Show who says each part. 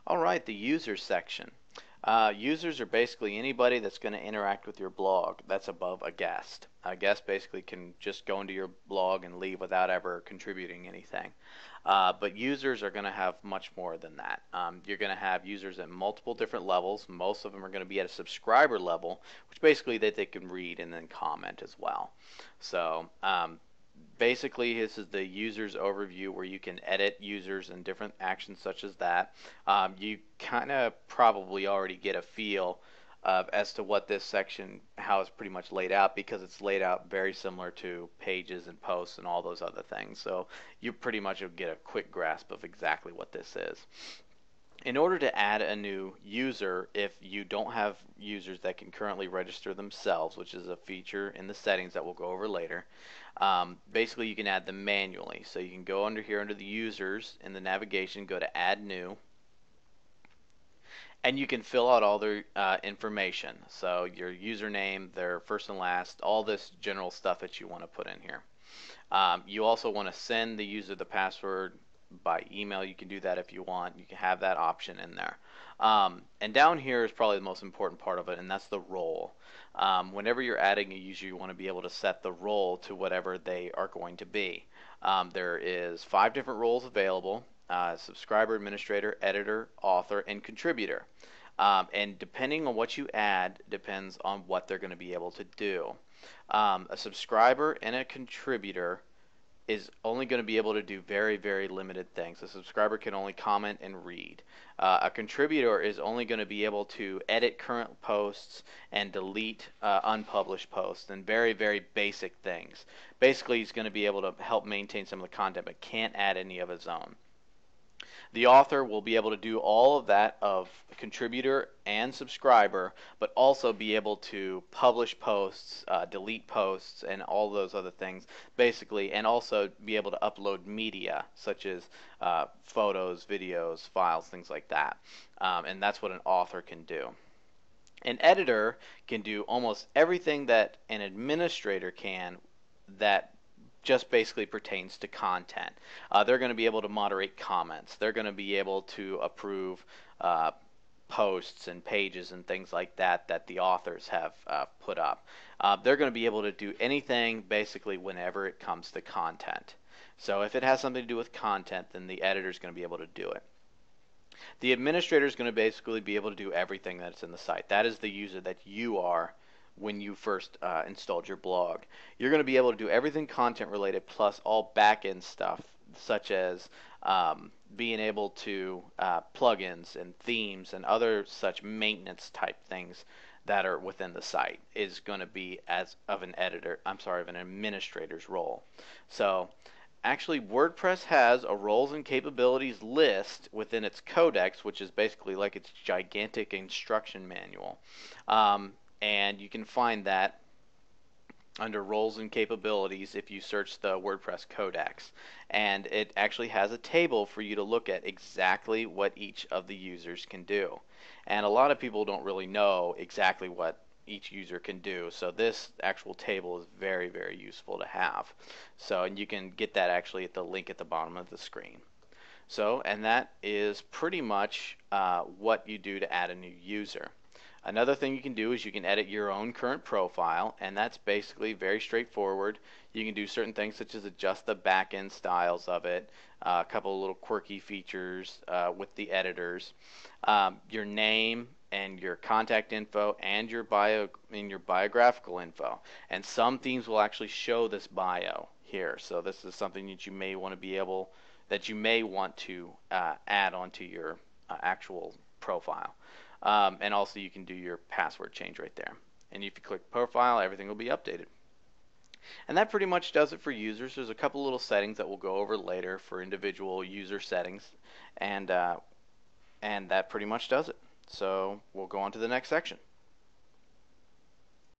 Speaker 1: Alright, the users section. Users are basically anybody that's going to interact with your blog that's above a guest. A guest basically can just go into your blog and leave without ever contributing anything. But users are going to have much more than that. You're going to have users at multiple different levels. Most of them are going to be at a subscriber level, which basically that they can read and then comment as well. So basically, this is the users overview where you can edit users and different actions such as that. You kind of probably already get a feel as to what this section, how it's pretty much laid out, because it's laid out very similar to pages and posts and all those other things. So you pretty much will get a quick grasp of exactly what this is. In order to add a new user, if you don't have users that can currently register themselves, which is a feature in the settings that we'll go over later, basically you can add them manually. So you can go under here under the users in the navigation, go to add new, and you can fill out all their information. So your username, their first and last, all this general stuff that you want to put in here. You also want to send the user the password by email. You can do that if you want. You can have that option in there. And down here is probably the most important part of it, and that's the role. Whenever you're adding a user, you want to be able to set the role to whatever they are going to be. There is 5 different roles available: subscriber, administrator, editor, author, and contributor. And depending on what you add depends on what they're going to be able to do. A subscriber and a contributor is only going to be able to do very, very limited things. A subscriber can only comment and read. A contributor is only going to be able to edit current posts and delete unpublished posts and very, very basic things. Basically, he's going to be able to help maintain some of the content but can't add any of his own. The author will be able to do all of that of contributor and subscriber, but also be able to publish posts, delete posts, and all those other things, basically, and also be able to upload media, such as photos, videos, files, things like that. And that's what an author can do. An editor can do almost everything that an administrator can that just basically pertains to content. They're going to be able to moderate comments. They're going to be able to approve posts and pages and things like that that the authors have put up. They're going to be able to do anything basically whenever it comes to content. So if it has something to do with content, then the editor is going to be able to do it. The administrator is going to basically be able to do everything that's in the site. That is the user that you are when you first installed your blog. You're going to be able to do everything content related plus all back-end stuff, such as being able to plugins and themes and other such maintenance type things that are within the site is going to be as of an administrator's role. So actually, WordPress has a roles and capabilities list within its codex, which is basically like its gigantic instruction manual. And you can find that under roles and capabilities if you search the WordPress codex. And it actually has a table for you to look at exactly what each of the users can do. And a lot of people don't really know exactly what each user can do, so this actual table is very, very useful to have. So, and you can get that actually at the link at the bottom of the screen. So, and that is pretty much what you do to add a new user. Another thing you can do is you can edit your own current profile, and that's basically very straightforward. You can do certain things such as adjust the back-end styles of it, a couple of little quirky features with the editors, your name and your contact info and your biographical info. And some themes will actually show this bio here. So this is something that you may want to add onto your actual profile. And also you can do your password change right there. And if you click profile, everything will be updated. And that pretty much does it for users. There's a couple little settings that we'll go over later for individual user settings, and that pretty much does it. So we'll go on to the next section.